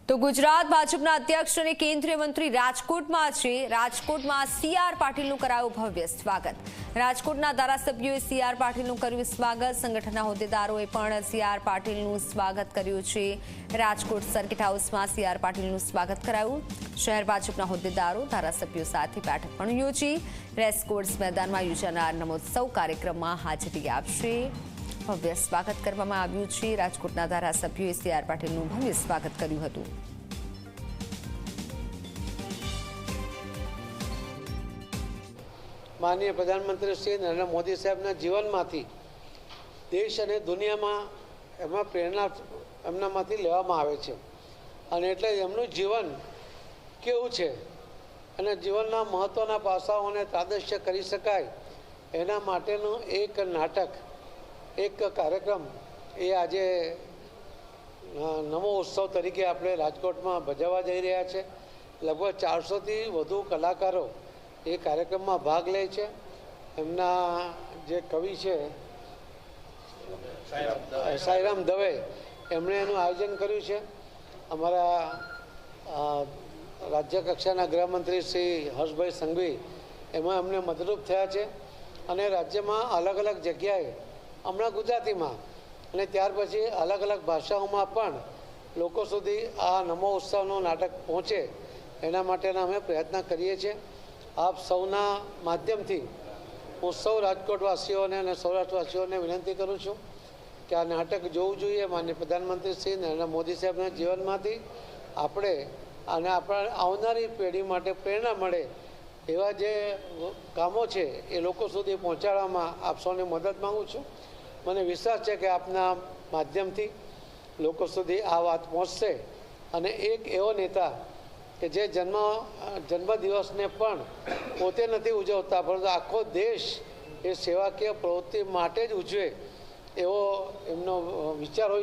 તો ગુજરાત ભાજપના અધ્યક્ષ અને કેન્દ્રીય મંત્રી રાજકોટમાં છે। રાજકોટમાં સીઆર પાટીલનું કરાયું ભવ્ય સ્વાગત। રાજકોટના ધારાસભ્યોએ સીઆર પાટીલનું કર્યું સ્વાગત। સંગઠનના હોદ્દેદારોએ પણ સીઆર પાટીલનું સ્વાગત કર્યું છે। રાજકોટ સર્કિટ હાઉસમાં સીઆર પાટીલનું સ્વાગત કરાયું। શહેર ભાજપના હોદ્દેદારો ધારાસભ્યો સાથે બેઠક પણ યોજી। રેસકોર્સ મેદાનમાં યોજાનાર નમોત્સવ કાર્યક્રમમાં હાજરી આપશે। ભવ્ય સ્વાગત કરવામાં આવ્યું છે। રાજકોટના ધારાસભ્યોએ સીઆર પાટીલનું ભવ્ય સ્વાગત કર્યું હતું। માનનીય પ્રધાનમંત્રી શ્રી નરેન્દ્ર મોદી સાહેબના જીવનમાંથી દેશ અને દુનિયામાં એમાં પ્રેરણા એમનામાંથી લેવામાં આવે છે અને એટલે એમનું જીવન કેવું છે અને જીવનના મહત્ત્વના પાસાઓને તાદશ્ય કરી શકાય એના માટેનું એક નાટક એક કાર્યક્રમ એ આજે નમો ઉત્સવ તરીકે આપણે રાજકોટમાં ભજવવા જઈ રહ્યા છે। લગભગ 400થી વધુ કલાકારો એ કાર્યક્રમમાં ભાગ લે છે। એમના જે કવિ છે સાઈરામ દવે એમણે એનું આયોજન કર્યું છે। અમારા રાજ્ય કક્ષાના ગૃહમંત્રી શ્રી હર્ષભાઈ સંઘવી એમાં અમને મદદરૂપ થયા છે અને રાજ્યમાં અલગ અલગ જગ્યાએ હમણાં ગુજરાતીમાં અને ત્યાર પછી અલગ અલગ ભાષાઓમાં પણ લોકો સુધી આ નમો ઉત્સવનું નાટક પહોંચે એના માટેના અમે પ્રયત્ન કરીએ છીએ। આપ સૌના માધ્યમથી હું સૌ રાજકોટવાસીઓને અને સૌરાષ્ટ્રવાસીઓને વિનંતી કરું છું કે આ નાટક જોવું જોઈએ। માનનીય પ્રધાનમંત્રી શ્રી નરેન્દ્ર મોદી સાહેબના જીવનમાંથી આપણે અને આપણા આવનારી પેઢી માટે પ્રેરણા મળે એવા જે કામો છે એ લોકો સુધી પહોંચાડવામાં આપ સૌની મદદ માગું છું। મને વિશ્વાસ છે કે આપના માધ્યમથી લોકો સુધી આ વાત પહોંચશે અને એક એવો નેતા કે જે જન્મદિવસને પણ પોતે નથી ઉજવતા પરંતુ આખો દેશ એ સેવાકીય પ્રવૃત્તિ માટે જ ઉજવે એવો એમનો વિચાર હોય છે।